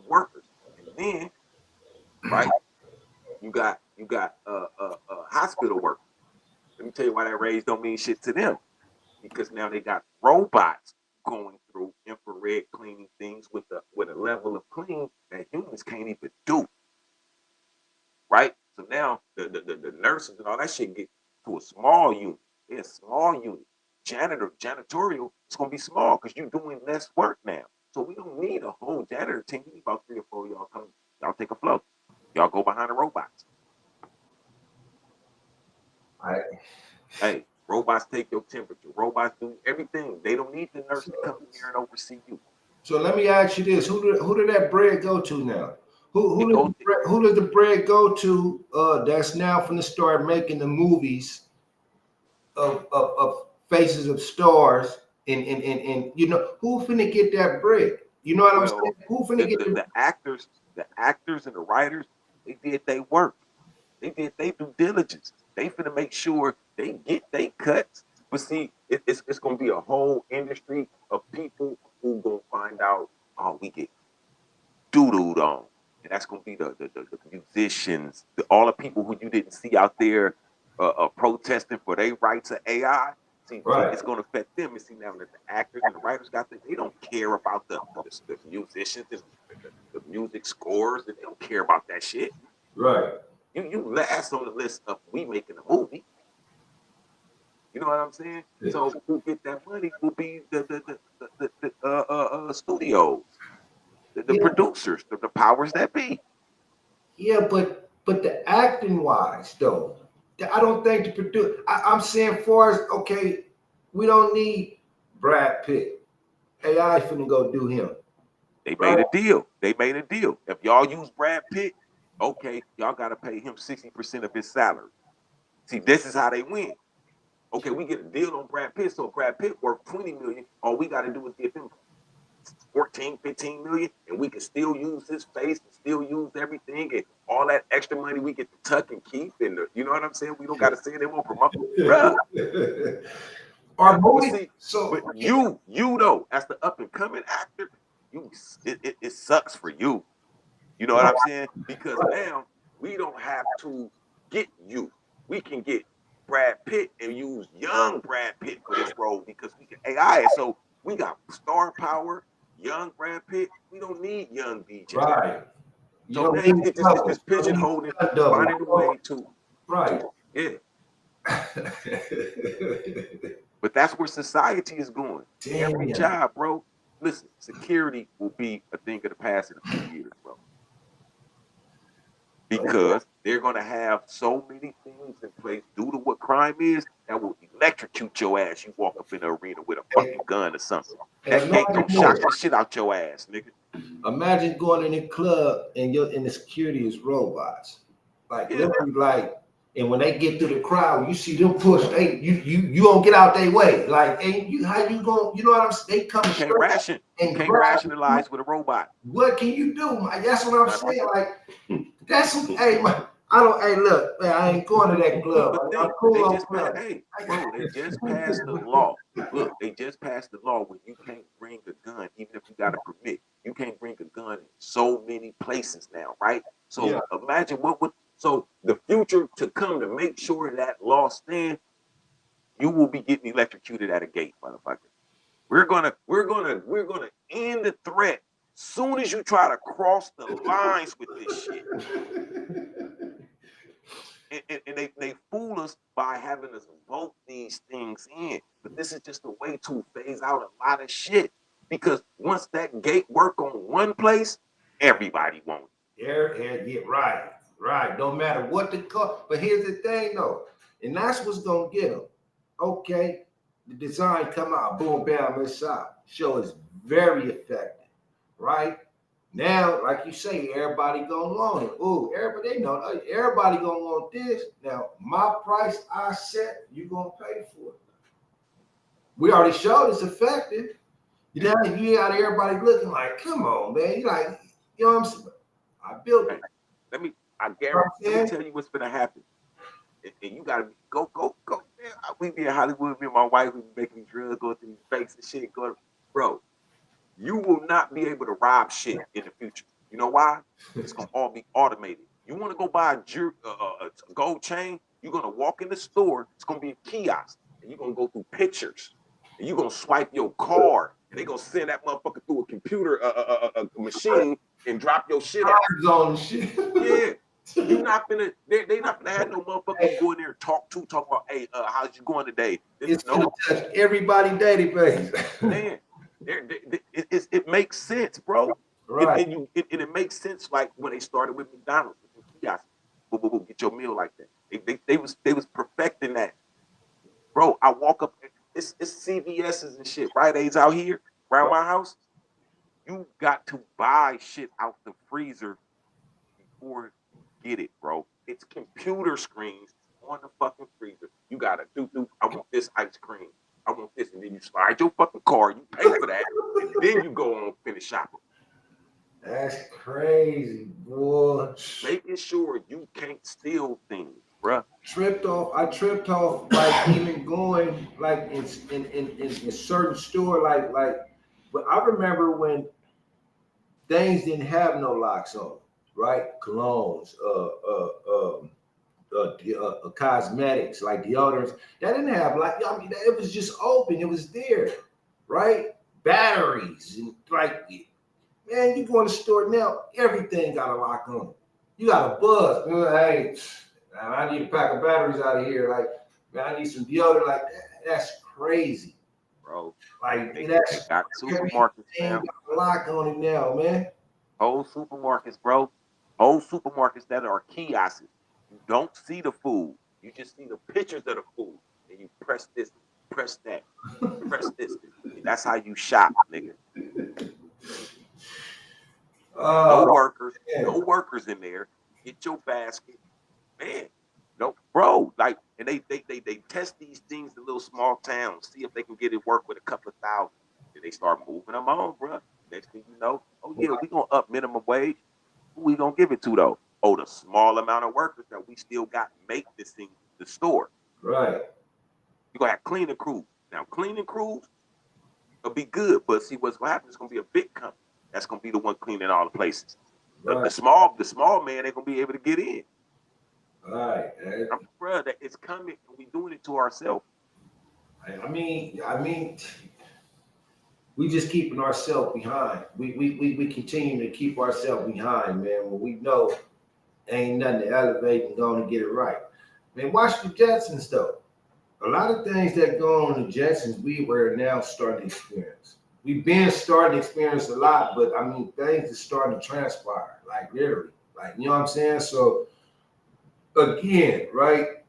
S5: workers. And then, right, you got hospital workers. Let me tell you why that raise don't mean shit to them. Because now they got robots going through infrared cleaning things with a level of clean that humans can't even do. Right? So now the nurses and all that shit get to a small unit. They're a small unit. Janitorial, it's gonna be small because you're doing less work now. So we don't need a whole janitor team. We need about 3 or 4 of y'all come. Y'all take a float. Y'all go behind the robots. Hey, robots take your temperature. Robots do everything. They don't need the nurse to come in here and oversee you.
S6: So let me ask you this: who did that bread go to now? Who does the bread go to? That's now from the start making the movies of faces of stars and you know who finna get that bread? You know what I'm saying? Who finna get
S5: the actors and the writers? They did their work. They did their due diligence. They finna make sure they get their cuts. But see, it's gonna be a whole industry of people who gonna find out, oh, we get doodled on. And that's gonna be the musicians, all the people who you didn't see out there protesting for their rights of AI. See, it's gonna affect them. And see now that the actors and the writers got this, they don't care about the musicians and the music scores, and they don't care about that shit.
S6: Right.
S5: You last on the list of we making a movie. You know what I'm saying? Yeah. So who get that money will be the studios, the producers, the powers that be.
S6: Yeah, but the acting wise though, I don't think the producer. I'm saying for us, okay, we don't need Brad Pitt. AI finna go do him.
S5: They made a deal. They made a deal. If y'all use Brad Pitt, okay, y'all got to pay him 60% of his salary. See, this is how they win. Okay, we get a deal on Brad Pitt, so Brad Pitt worth $20 million. All we got to do is give him 14, 15 million, and we can still use his face and still use everything, and all that extra money we get to tuck and keep. And you know what I'm saying? We don't got to say they won't promote, bruh. But you though, as the up and coming actor, it sucks for you. You know what I'm saying? Because now we don't have to get you. We can get Brad Pitt and use young Brad Pitt for this role because we can AI it. So we got star power, young Brad Pitt. We don't need young DJ.
S6: Right.
S5: So now you get this pigeonholing, finding a way to.
S6: Right.
S5: Yeah. But that's where society is going.
S6: Damn.
S5: Every job, bro. Listen, security will be a thing of the past in a few years, bro. Because they're going to have so many things in place due to what crime is that will electrocute your ass. You walk up in the arena with a fucking gun or something. That gate gonna shock the shit out your ass, nigga.
S6: Imagine going in a club and the security is robots. Like literally like, and when they get through the crowd, you see them push. You don't get out their way. Like, and you how you going? You know what I'm saying? They come.
S5: You can't rationalize with a robot.
S6: What can you do? That's what I'm saying. Like, that's hey man. I don't. Hey, look, man. I ain't going to that club.
S5: They just passed the law. Look, they just passed the law where you can't bring a gun, even if you got a permit. You can't bring a gun in so many places now, right? So imagine what would. So the future to come to make sure that law stands, you will be getting electrocuted at a gate, motherfucker. We're gonna end the threat soon as you try to cross the lines with this shit. And they fool us by having us vote these things in. But this is just a way to phase out a lot of shit. Because once that gate work on one place, everybody wants it.
S6: Yeah, right. Right. No matter what the cost. But here's the thing though. And that's what's gonna get them. Okay, the design come out, boom, bam, let's out. Show is very effective, right? Now, like you say, everybody gonna want it. Ooh, everybody they know everybody gonna want this. Now, my price I set, you gonna pay for it. We already showed it's effective. You know, you got everybody looking like, come on, man. You like, you know what I'm saying? I built it.
S5: I guarantee. Let me tell you what's gonna happen. And you gotta go. Man, we be in Hollywood, me and my wife, we be making these drills, go through these banks and shit. Bro, you will not be able to rob shit in the future. You know why? It's gonna all be automated. You want to go buy a gold chain? You're gonna walk in the store. It's gonna be a kiosk, and you're gonna go through pictures, and you're gonna swipe your card, and they gonna send that motherfucker through a computer, a machine, and drop your shit off. Yeah. You're not gonna. They not gonna have no motherfucker go in there and talk about, hey, how's you going today?
S6: It's gonna touch everybody database.
S5: Man, it makes sense, bro.
S6: Right.
S5: And it makes sense like when they started with McDonald's, with the kiosks. Boom, boom, boom, get your meal like that. They was perfecting that, bro. I walk up, it's CVS's and shit, Rite Aids out here around my house. You got to buy shit out the freezer before you get it, bro. It's computer screens on the fucking freezer. You gotta do. I want this ice cream. I want this, and then you slide your fucking card. You pay for that, and then you go on finish shopping.
S6: That's crazy, boy.
S5: Making sure you can't steal things, bruh.
S6: I tripped off like even going like in certain store like but I remember when things didn't have no locks on, right? Colognes, cosmetics like deodorants that didn't have like I mean it was just open, it was there, right? Batteries and like man, you go in the store now, everything got a lock on it. You got a buzz. Hey, man, I need a pack of batteries out of here. Like, man, I need some deodorant. Like, that's crazy,
S5: bro.
S6: Like,
S5: they
S6: that's
S5: got supermarkets now.
S6: Got a lock on it now, man.
S5: Whole supermarkets, bro. Whole supermarkets that are kiosks. You don't see the food. You just see the pictures of the food, and you press this, press that, press this. That's how you shop, nigga. No workers in there. Get your basket, man. No, bro. Like, and they test these things in little small towns, see if they can get it work with a couple of thousand. Then they start moving them on, bro. Next thing you know, oh yeah, we gonna up minimum wage. Who we gonna give it to though? Oh, the small amount of workers that we still got make this thing the store.
S6: Right.
S5: You gonna have cleaning crews. Now, cleaning crews will be good, but see what's gonna happen is gonna be a big company. That's gonna be the one cleaning all the places. Right. The small man ain't gonna be able to get in.
S6: Right.
S5: Bro, that it's coming, and we doing it to ourselves.
S6: I mean, we just keeping ourselves behind. We continue to keep ourselves behind, man. When we know ain't nothing to elevate and going to get it right. Man, watch the Jetsons though. A lot of things that go on in the Jetsons, we were now starting to experience. We've been starting to experience a lot, but I mean, things are starting to transpire, like literally, like, you know what I'm saying? So again, right,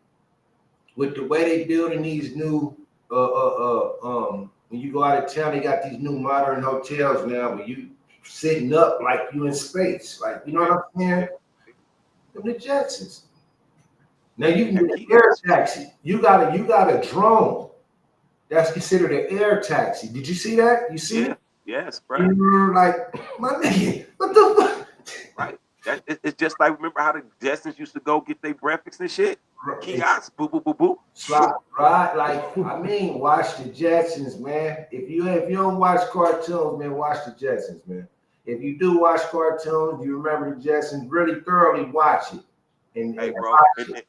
S6: with the way they building these new, when you go out of town, they got these new modern hotels now where you sitting up like you in space, like, you know what I'm saying? The Jetsons. Now you can get an air taxi. You got a drone. That's considered an air taxi. Did you see that? You see it?
S5: Yes, bro.
S6: You're like, my nigga, what the fuck?
S5: Right. It's just like, remember how the Jetsons used to go get their breakfast and shit? Kiosks, boo, boo, boo, boo.
S6: Right, like, I mean, watch the Jetsons, man. If you don't watch cartoons, man, watch the Jetsons, man. If you do watch cartoons, you remember the Jetsons, really thoroughly watch it.
S5: Hey, bro,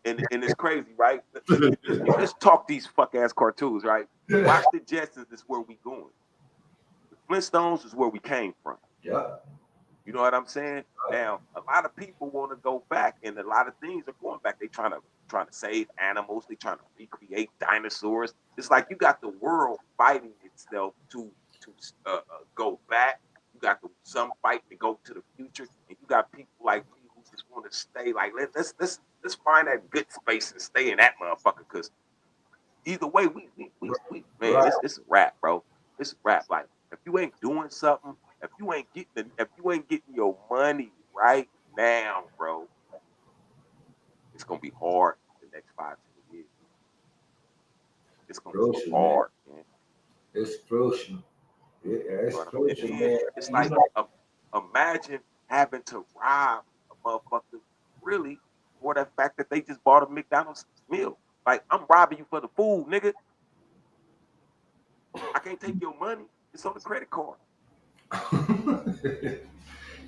S5: and it's crazy, right? Let's talk these fuck ass cartoons, right? Watch the Jetsons is where we going. The Flintstones is where we came from.
S6: Yeah.
S5: You know what I'm saying? Now, a lot of people want to go back, and a lot of things are going back. They trying to save animals. They trying to recreate dinosaurs. It's like you got the world fighting itself to go back. You got some fighting to go to the future, and you got people like me who just want to stay. Like let's Let's find that good space and stay in that motherfucker. Cause either way, we man,
S6: Right.
S5: it's a rap, bro. It's a rap. Like if you ain't doing something, if you ain't getting your money right now, bro, it's gonna be hard the next 5-10 years. It's gonna be
S6: Crucial, man.
S5: hard, man.
S6: It's crucial. Yeah, it's
S5: But
S6: crucial,
S5: then
S6: man.
S5: it's
S6: You
S5: like
S6: know,
S5: imagine having to rob a motherfucker really for the fact that they just bought a McDonald's meal. Like I'm robbing you for the food, nigga. I can't take your money. It's on the credit card.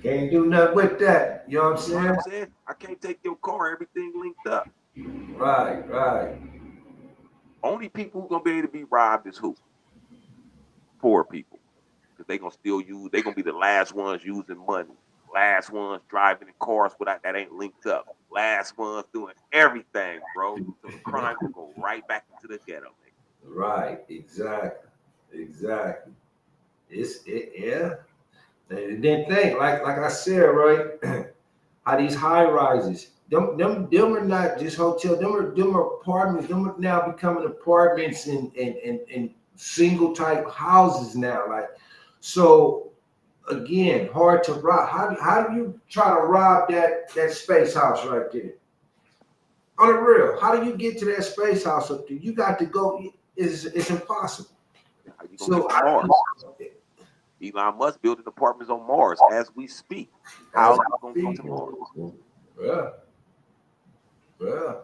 S6: can't do nothing with that. You know what I'm
S5: You know what
S6: saying?
S5: I'm saying? I can't take your car. Everything linked up.
S6: Right, right.
S5: Only people who gonna be able to be robbed is who? Poor people. Because they gonna still use. They gonna be the last ones using money. Last ones driving in cars without that ain't linked up. Last ones doing everything, bro. So the crime will go right back into the ghetto, nigga.
S6: Right, exactly. Exactly. Yeah. And then think, like I said, right? How these high rises, them are not just hotels, them are apartments, them are now becoming apartments and single type houses now. Like, so again, hard to rob. How do you try to rob that space house right there? On the real, how do you get to that space house up there? You got to go, it's impossible.
S5: How you gonna
S6: So
S5: get to Mars? Elon Musk building apartments on Mars as we speak. How are you gonna go to Mars?
S6: Yeah. Yeah.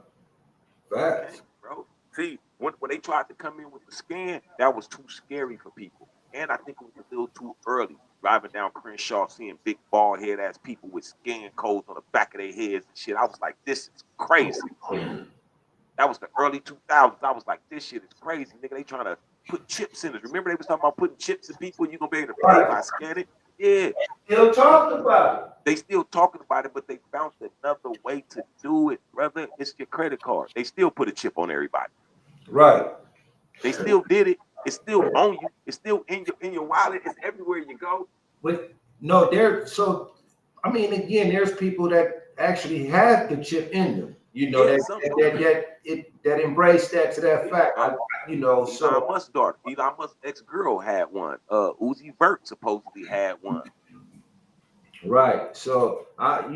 S6: Facts.
S5: Okay, bro. See, when they tried to come in with the scan, that was too scary for people. And I think it was a little too early. Driving down Crenshaw, seeing big bald head ass people with scan codes on the back of their heads and shit. I was like, this is crazy. That was the early 2000s. I was like, this shit is crazy, nigga. They trying to put chips in us. Remember they was talking about putting chips in people? You gonna be able to pay by scanning? Yeah.
S6: Still talking about it.
S5: They still talking about it, but they found another way to do it, brother. It's your credit card. They still put a chip on everybody.
S6: Right.
S5: They still did it. It's still on you. It's still in your wallet. It's everywhere you go.
S6: But no, I mean, again, there's people that actually have the chip in them. You know, that embrace that to that fact.
S5: Elon Musk's daughter, Elon Musk's ex-girl had one. Uzi Vert supposedly had one.
S6: Right. So I'm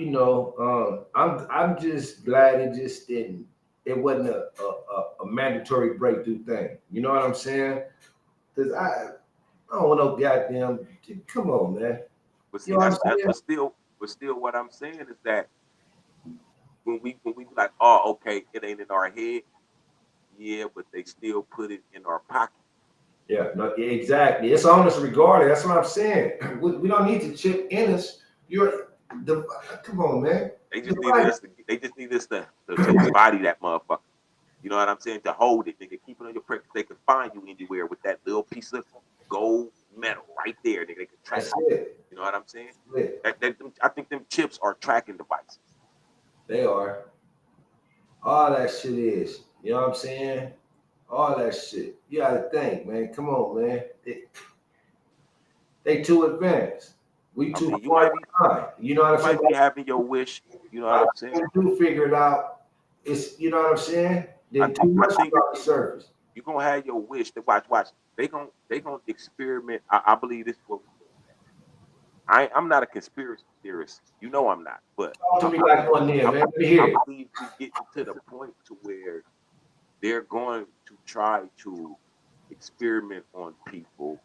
S6: just glad it wasn't a mandatory breakthrough thing. You know what I'm saying? Because I don't want no goddamn. Come on, man.
S5: But see, but still, what I'm saying is that when we be like, oh, okay, it ain't in our head. Yeah, but they still put it in our pocket.
S6: Yeah, no, exactly. It's on us regardless. That's what I'm saying. We don't need to chip in us. Come on, man.
S5: They just need us to body that motherfucker. You know what I'm saying? To hold it, nigga. Keep it on your practice. They can find you anywhere with that little piece of gold metal right there, nigga. They can track it. You know what I'm saying? I think them chips are tracking devices.
S6: They are. All that shit is. You know what I'm saying? All that shit. You gotta think, man. Come on, man. They too advanced. We too far behind. You know what I'm saying?
S5: You might be having your wish. You know what I'm saying?
S6: Do figure it out. It's, you know what I'm saying? Then too much about the surface.
S5: You're gonna have your wish. To watch. They gonna experiment. I believe this is what I'm not a conspiracy theorist. You know I'm not. But
S6: talk to me like one there, man. Let me hear it.
S5: I believe we get to the point to where they're going to try to experiment on people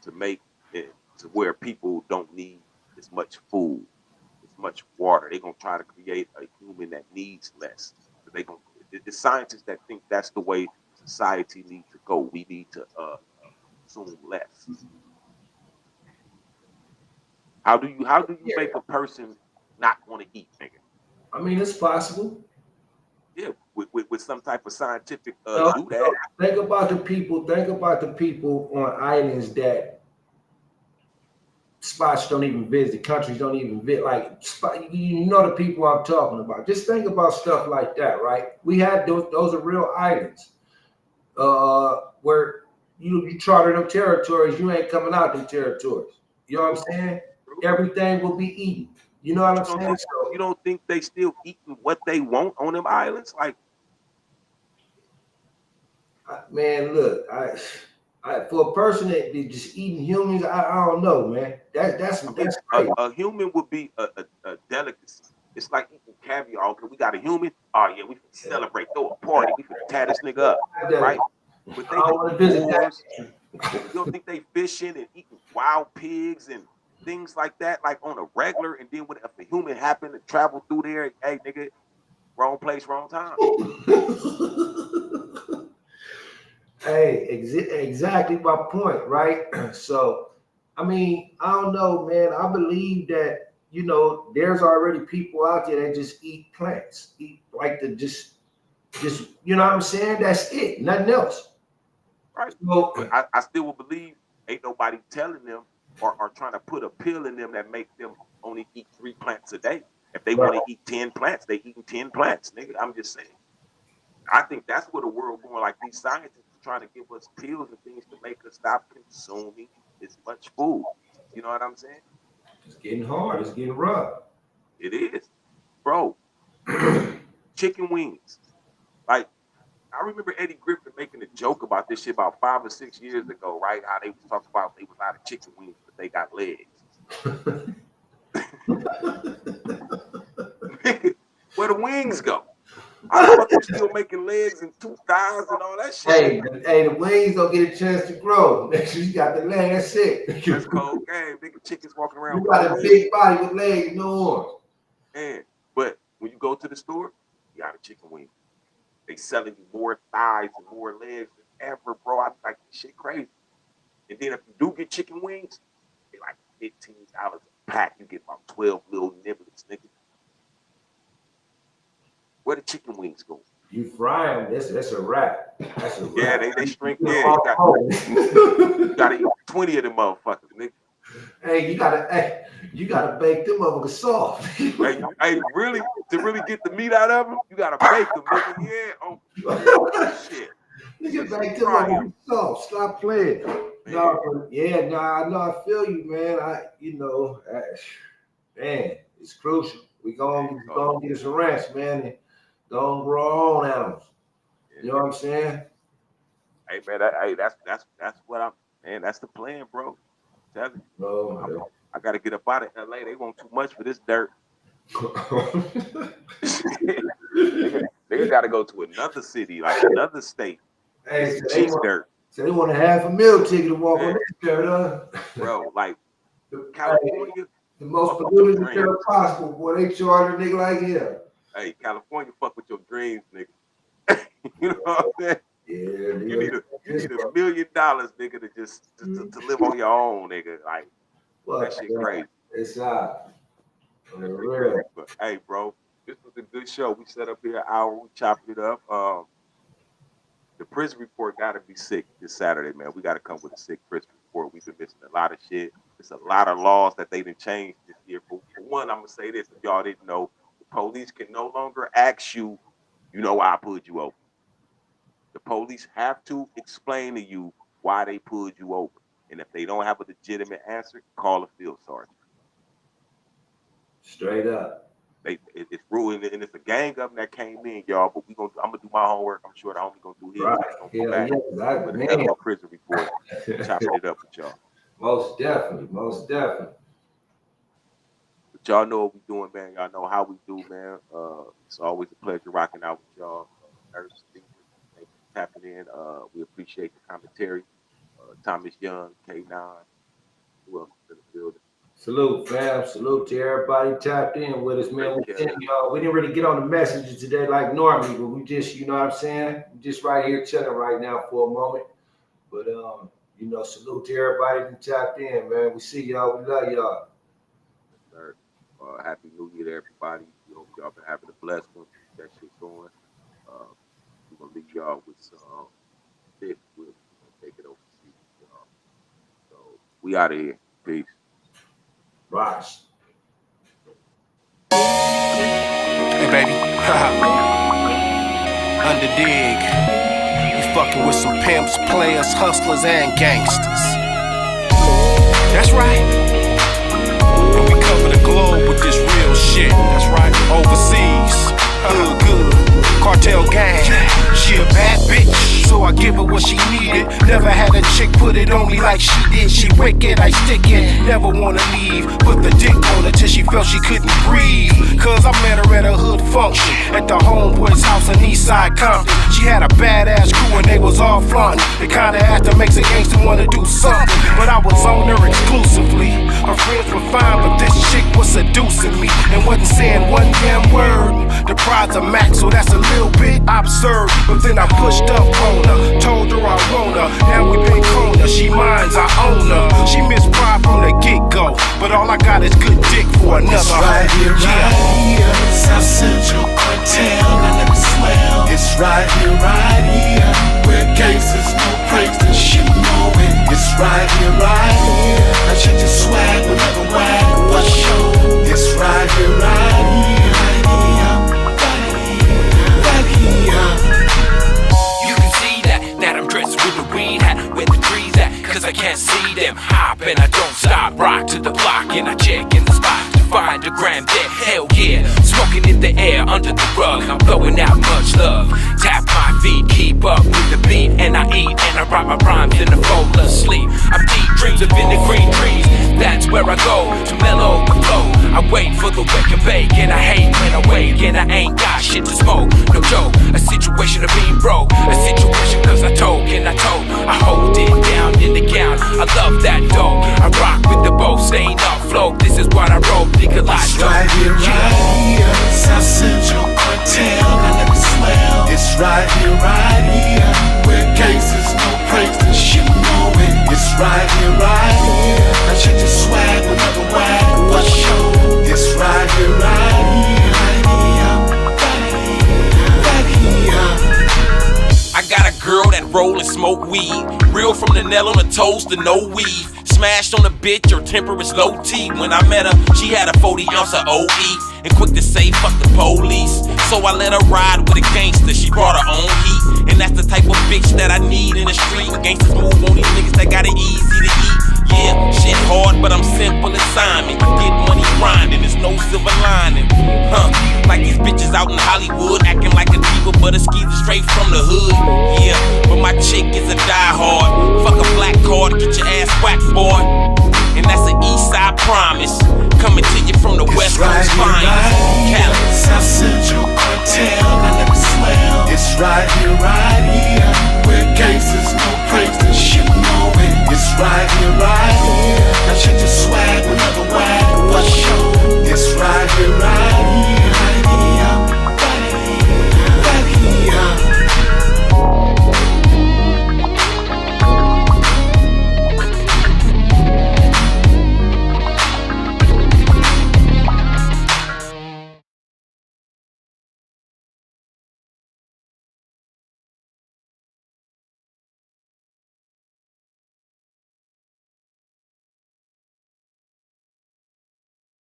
S5: to make it to where people don't need as much food, as much water. They're gonna try to create a human that needs less. They gonna the scientists that think that's the way society needs to go. We need to consume less. How do you make a person not want to eat, nigga?
S6: I mean, it's possible.
S5: Yeah, with some type of scientific do that.
S6: Think about the people on islands that spots don't even visit, countries don't even visit. Like, you know the people I'm talking about. Just think about stuff like that, right? We had those are real islands where you charter them territories, you ain't coming out them territories. You know what I'm saying? Everything will be eaten. You know what I'm
S5: You don't
S6: saying?
S5: think, you don't think they still eating what they want on them islands? Like,
S6: Man, look, for a person that be just eating humans, I don't know, man. That's crazy.
S5: a human would be a delicacy. It's like eating caviar. Okay, we got a human. Oh yeah, we can celebrate, throw a party. We can tear this nigga up, right? But they
S6: I don't want to visit that.
S5: you don't think they fishing and eating wild pigs and things like that, like on a regular? And then if a human happened to travel through there, hey nigga, wrong place, wrong time.
S6: Hey, exactly my point, right? So, I mean, I don't know, man. I believe that, you know, there's already people out there that just eat plants, eat like the just, you know what I'm saying? That's it, nothing else.
S5: Right.
S6: So,
S5: But I still will believe ain't nobody telling them or trying to put a pill in them that make them only eat 3 plants a day. If they want to eat 10 plants, they eating 10 plants, nigga. I'm just saying. I think that's where the world going. Like these scientists are trying to give us pills and things to make us stop consuming as much food. You know what I'm saying?
S6: it's getting hard. It's getting rough.
S5: It is, bro. Chicken wings. Like I remember Eddie Griffin making a joke about this shit about 5 or 6 years ago, right? How they was talking about they was out of chicken wings, but they got legs. Where the wings go? How the fuck you still making legs and 2 thighs and all that shit?
S6: Hey, the wings don't get a chance to grow. Next you got the leg, that's it.
S5: That's cold game. Nigga chickens walking around.
S6: You got a big body with legs, no arms.
S5: Man, but when you go to the store, you got a chicken wing. They selling you more thighs and more legs than ever, bro. I'm like, this shit crazy. And then if you do get chicken wings, they like $15 a pack. You get about 12 little nibblets, nigga. Where the chicken wings go?
S6: You fry them, that's a wrap. That's a wrap.
S5: Yeah, they shrink. Yeah, you gotta eat 20 of them motherfuckers, nigga.
S6: Hey, you gotta bake them motherfuckers soft.
S5: hey, really, to really get the meat out of them, you gotta bake them, nigga. Yeah, oh shit.
S6: Nigga, bake them motherfuckers soft. Stop playing. No, I feel you, man. Man, it's crucial. We gonna get us a ranch, man, and don't grow our own animals. You know what I'm saying?
S5: Hey man, that's what I'm. Man, that's the plan, bro. Tell you.
S6: No,
S5: I gotta get up out of LA. They want too much for this dirt. They gotta go to another city, like another state.
S6: Hey,
S5: dirt.
S6: So they want a $500,000 ticket to walk on this dirt, huh?
S5: Bro, like California.
S6: The most polluted dirt possible, boy. They charge a nigga like him.
S5: Hey, California, fuck with your dreams, nigga. You know what I'm saying?
S6: Yeah,
S5: you need $1 million, nigga, to just to live on your own, nigga. Like that shit crazy.
S6: It's out.
S5: But hey, bro, this was a good show. We set up here an hour. We chopped it up. The prison report got to be sick this Saturday, man. We got to come with a sick prison report. We've been missing a lot of shit. There's a lot of laws that they didn't change this year. But for one, I'm gonna say this: if y'all didn't know, the police can no longer ask you, you know why I pulled you over. The police have to explain to you why they pulled you over. And if they don't have a legitimate answer, call a field sergeant.
S6: Straight up.
S5: It's ruling, and it's a gang of them that came in, y'all. But I'm gonna do my homework. I'm sure the homie gonna do his.
S6: Right.
S5: With a hell of a prison report, chopping it up with y'all.
S6: Most definitely.
S5: But y'all know what we doing, man. Y'all know how we do, man. It's always a pleasure rocking out with y'all. Thank you for tapping in. We appreciate the commentary. Thomas Young, K9. Who else is in the building?
S6: Salute, fam. Salute to everybody tapped in with us, man. We didn't really get on the messages today like normally, but we just, you know what I'm saying? We just right here chilling right now for a moment. But salute to everybody that tapped in, man. We see y'all. We love y'all.
S5: Yes, sir. Happy New Year to everybody. We hope y'all been having a blessed one. Keep that shit going. We're gonna leave y'all with some shit. We'll take it over to you. So we out of here. Peace.
S6: Rise.
S7: Hey, baby. Under dig. You fucking with some pimps, players, hustlers, and gangsters. That's right. And we cover the globe with this real shit. That's right, overseas. Good. Cartel gang. She a bad bitch, so I give her what she needed. Never had a chick put it on me like she did. She wicked, I stick it, never wanna leave. Put the dick on her till she felt she couldn't breathe. Cause I met her at a hood function at the homeboy's house in Eastside Compton. She had a badass crew and they was all flaunting. The kind of ass that makes a gangster wanna do something. But I was on her exclusively. Her friends were fine, but this chick was seducing me and wasn't saying one damn word. The pride's a max, so that's a little bit absurd. But then I pushed up on her, told her I want her. Now we been corner, she mines, I own her. She missed pride from the get-go, but all I got is good dick for another.
S8: It's right here, South Central Cartel, and let me swell. It's right here, where gangsters no breaks and shit know it. It's right here, I check your swag whenever wag for sure. It's right here, right here.
S2: You can see that I'm dressed with the weed hat, where the trees at, cause I can't see them. Hop and I don't stop, rock to the block and I check in the spot to find a gram there. Hell yeah, smoking in the air under the rug, I'm blowing out much love. Tap my feet, keep up with the beat, and I eat and I write my rhymes in a bowl of sleep. I'm deep dreams of in the green trees, that's where I go to mellow the flow. I wait for the wake and bake, and I hate when I wake, and I ain't got shit to smoke. No joke, a situation of being broke, a situation cause I told, and I told. I hold it down in the gown, I love that dope. I rock with the boat, staying off float. This is what I wrote, legalized.
S8: It's right here, South Central Cartel, and let me swell. It's right here, where gangsters no breaks and shit know it. It's right here, I check your swag whenever wag for sure. It's right here, right here.
S2: I got a girl that roll and smoke weed, real from the nail on the toes to no weave. Smashed on a bitch, her temper is low T. When I met her, she had a 40 ounce of OE and quick to say fuck the police. So I let her ride with a gangster, she brought her own heat. And that's the type of bitch that I need in the street. Gangsters move on these niggas that got it easy to eat. Yeah, shit hard, but I'm simple as Simon. Get money grinding, there's no silver lining. Like these bitches out in Hollywood, acting like a diva, but a skeezer straight from the hood. Yeah, but my chick is a diehard.